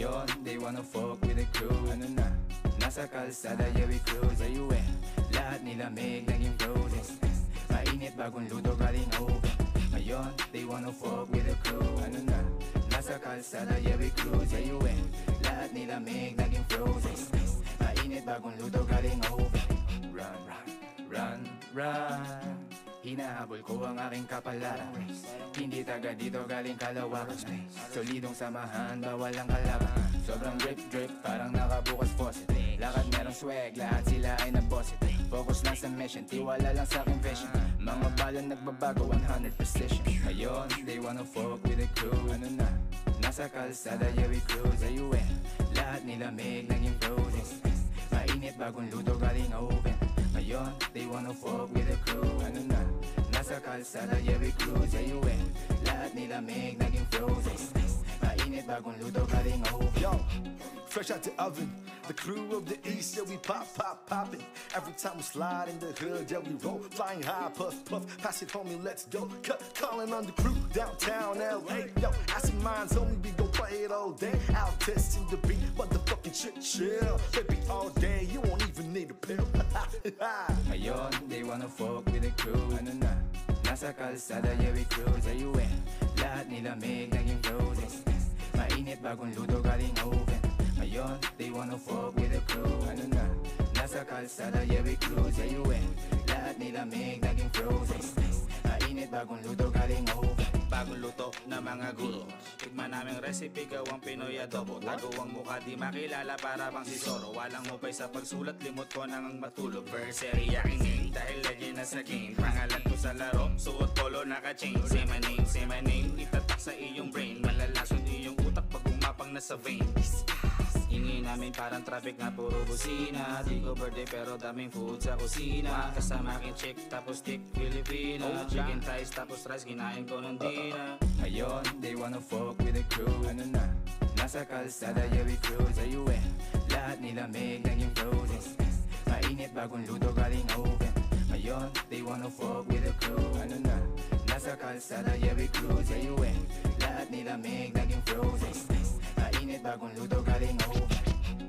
Ngayon, they wanna fuck with the crew. Ano na? Nasa kalsada, yeah we cruise. Ayun lahat nilamig, naging frozen. Mainit, bagong luto, galing oven. Ngayon, they wanna fuck with the crew. Ano na? Nasa kalsada, yeah we cruise. Ayun lahat nilamig, naging frozen. Mainit, bagong luto, galing oven. Run, run, run, run. Hinahabol ko ang aking kapalaran. Hindi taga dito, galing Kalawakan. Solidong samahan, bawal ang kalaban. Sobrang drip, parang nakabukas faucet. Lakad merong swag, lahat sila ay nabosit. Focus lang sa mission, tiwala lang sa aking vision. Mga balon nagbabago, 100 precision. Ngayon, they wanna fuck with the crew. Ano na? Nasa kalsada, yeah we cruise. Ayun lahat nilamig, naging frozen. Mainit, bagong luto, galing oven. Ngayon, they wanna fuck with the crew. Ano na? Nasa kalsada, yeah we cruise. Ayun lahat nilamig, naging frozen. Mainit, bagong luto, galing oven. Yo, fresh out the oven. The crew of the east, yeah we poppin'. Every time we slide in the hood, yeah we roll. Flying high, puff, pass it homie, let's go. Calling on the crew, downtown LA. Yo, acid minds homie, we gon' play it all day. Out testing the beat, motherfucking shit chill. Baby, all day, you won't even need a pill. Ngayon, they wanna fuck with the crew. Ano na? Nasa kalsada, yeah we cruise. Ayun lahat nilamig, naging frozen. Mainit, bagong luto, galing oven. Ngayon, they wanna fuck with the crew. Ano na? Nasa kalsada, yeah we cruise. Ayun lahat nilamig, naging frozen. Mainit, bagong luto, galing oven. Bagong luto na mga guro. Tikman naming recipe, gawang Pinoy adobo. Tago ang mukha, di makilala para bang si Zorro. Walang mupay sa pagsulat, limot ko nang matulog. Versary aking name, dahil legend na sa game. Pangalan ko sa laro, suot polo naka-chain. Say my name, itatak sa iyong brain. Malalason iyong utak pag umapang na sa vein. Ingin namin parang traffic na puro busina. Di ko birthday pero daming food sa kusina. Kasama aking chick tapos stick Filipina. Chicken thighs tapos rice ginain ko ng dina. Ngayon, they wanna fuck with the crew. Ano na? Nasa kalsada, yeah we cruise. Ayun lahat nilamig, naging frozen. Mainit, bagong luto, galing oven. Ngayon, they wanna fuck with the crew. Ano na? Nasa kalsada, yeah we cruise. Ayun lahat nilamig, naging frozen. Mainit, bagong luto, galing oven.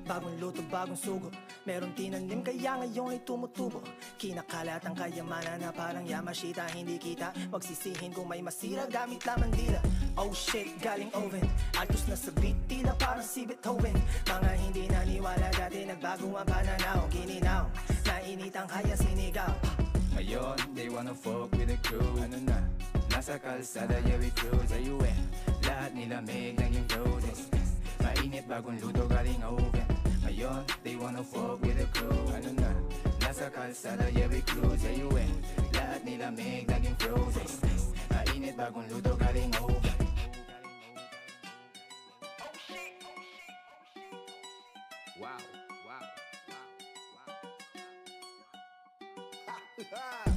Bagong luto, bagong sugo. Meron tinanim kaya ngayon ay tumutubo. Kinakalat ang kayamanan na parang Yamashita. Hindi kita magsisihin kung may masira gamit lamang dila. Oh shit, galing oven. Altos na sa beat, tila parang si Beethoven. Mga hindi naniwala dati, nagbago ang pananaw. Gininaw, nainit ang kaya sinigaw. Ngayon, they wanna fuck with the crew. Ano na? Nasa kalsada, yeah we cruise. Ayun lahat nilamig, naging frozen. Mainit, bagong luto, galing oven. Ngayon, they wanna fuck with the crew. Ano na? Nasa kalsada, yeah we cruise. Ayun lahat nilamig, naging frozen. Mainit, bagong luto, galing oven. Wow, wow, wow, wow.